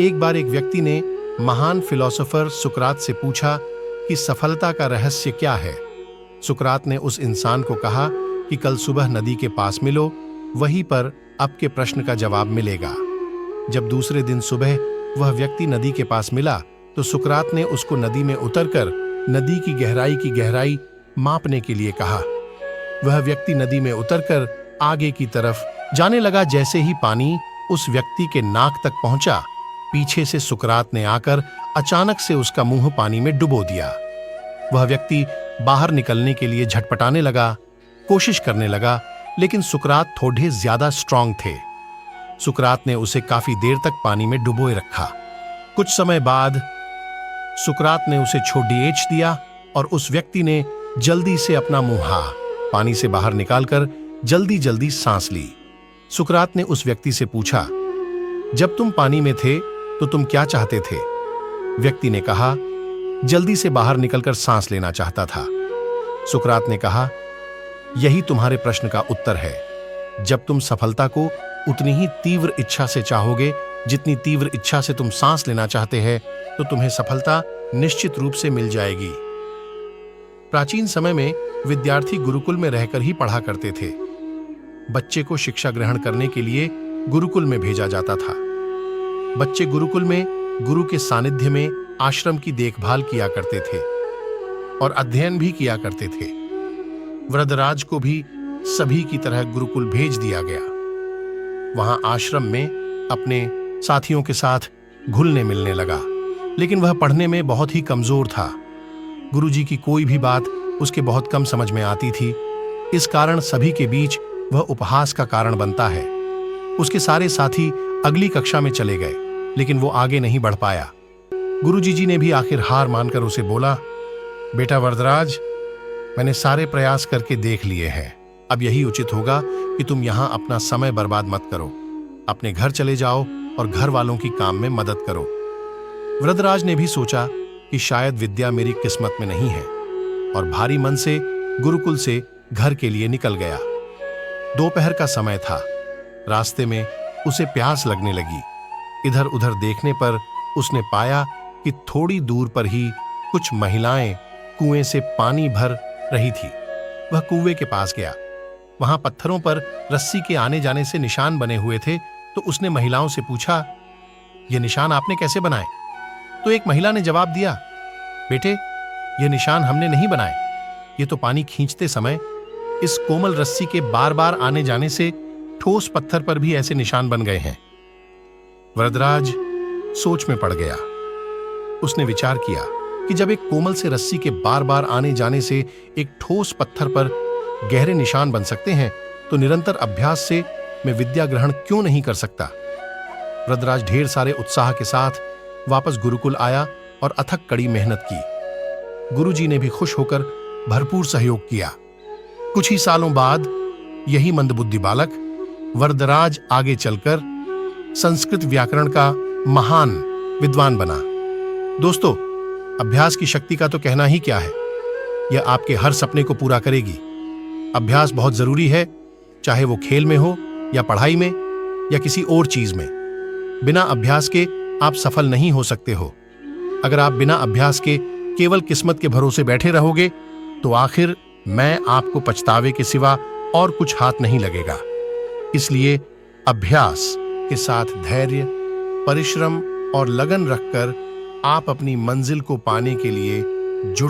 एक बार एक व्यक्ति ने महान फिलोसोफर सुकरात से पूछा कि सफलता का रहस्य क्या है। सुकरात ने उस इंसान को कहा कि कल सुबह नदी के पास मिलो, वहीं पर आपके प्रश्न का जवाब मिलेगा। जब दूसरे दिन सुबह वह व्यक्ति नदी के पास मिला तो सुकरात ने उसको नदी में उतरकर नदी की गहराई मापने के लिए कहा। वह व्यक्ति नदी में उतरकर आगे की तरफ जाने लगा। जैसे ही पानी उस व्यक्ति के नाक तक पहुंचा, पीछे से सुकरात ने आकर अचानक से उसका मुंह पानी में डुबो दिया। वह व्यक्ति बाहर निकलने के लिए झटपटाने लगा, कोशिश करने लगा, लेकिन सुकरात थोड़े ज्यादा स्ट्रांग थे। सुकरात ने उसे काफी देर तक पानी में डुबोए रखा। कुछ समय बाद सुकरात ने उसे छोड़ेच दिया और उस व्यक्ति ने जल्दी से अपना मुंह पानी से बाहर निकालकर जल्दी सांस ली। सुकरात ने उस व्यक्ति से पूछा, जब तुम पानी में थे तो तुम क्या चाहते थे? व्यक्ति ने कहा, जल्दी से बाहर निकलकर सांस लेना चाहता था। सुकरात ने कहा, यही तुम्हारे प्रश्न का उत्तर है। जब तुम सफलता को उतनी ही तीव्र इच्छा से चाहोगे जितनी तीव्र इच्छा से तुम सांस लेना चाहते हैं, तो तुम्हें सफलता निश्चित रूप से मिल जाएगी। प्राचीन समय में विद्यार्थी गुरुकुल में रहकर ही पढ़ा करते थे। बच्चे को शिक्षा ग्रहण करने के लिए गुरुकुल में भेजा जाता था। बच्चे गुरुकुल में गुरु के सानिध्य में आश्रम की देखभाल किया करते थे और अध्ययन भी किया करते थे। वृद्धराज को भी सभी की तरह गुरुकुल भेज दिया गया। वहां आश्रम में अपने साथियों के साथ घुलने मिलने लगा, लेकिन वह पढ़ने में बहुत ही कमजोर था। गुरुजी की कोई भी बात उसके बहुत कम समझ में आती थी। इस कारण सभी के बीच वह उपहास का कारण बनता है। उसके सारे साथी अगली कक्षा में चले गए, लेकिन वो आगे नहीं बढ़ पाया। गुरुजी जी ने भी आखिर हार मानकर उसे बोला, बेटा वरदराज, मैंने सारे प्रयास करके देख लिए हैं। अब यही उचित होगा कि तुम यहां अपना समय बर्बाद मत करो। अपने घर चले जाओ और घर वालों की काम में मदद करो। वृद्धराज ने भी सोचा कि शायद विद्या मेरी किस्मत में नहीं है और भारी मन से गुरुकुल से घर के लिए निकल गया। दोपहर का समय था। रास्ते में उसे प्यास लगने लगी। इधर उधर देखने पर उसने पाया कि थोड़ी दूर पर ही कुछ महिलाएं कुएं से पानी भर रही थी। वह कुएं के पास गया। वहां पत्थरों पर रस्सी के आने जाने से निशान बने हुए थे, तो उसने महिलाओं से पूछा, ये निशान आपने कैसे बनाए? तो एक महिला ने जवाब दिया, बेटे, ये निशान हमने नहीं बनाए। ये तो पानी खींचते समय इस कोमल रस्सी के बार बार आने जाने से ठोस पत्थर पर भी ऐसे निशान बन गए हैं। वरदराज सोच में पड़ गया। उसने विचार किया कि जब एक कोमल से रस्सी के बार बार आने जाने से एक ठोस पत्थर पर गहरे निशान बन सकते हैं, तो निरंतर अभ्यास से मैं विद्या ग्रहण क्यों नहीं कर सकता। वरदराज ढेर सारे उत्साह के साथ वापस गुरुकुल आया और अथक कड़ी मेहनत की। गुरुजी ने भी खुश होकर भरपूर सहयोग किया। कुछ ही सालों बाद यही मंदबुद्धि बालक वरदराज आगे चलकर संस्कृत व्याकरण का महान विद्वान बना। दोस्तों, अभ्यास की शक्ति का तो कहना ही क्या है। यह आपके हर सपने को पूरा करेगी। अभ्यास बहुत जरूरी है, चाहे वो खेल में हो या पढ़ाई में या किसी और चीज में। बिना अभ्यास के आप सफल नहीं हो सकते हो। अगर आप बिना अभ्यास के केवल किस्मत के भरोसे बैठे रहोगे, तो आखिर मैं आपको पछतावे के सिवा और कुछ हाथ नहीं लगेगा। इसलिए अभ्यास के साथ धैर्य, परिश्रम और लगन रखकर आप अपनी मंजिल को पाने के लिए जुट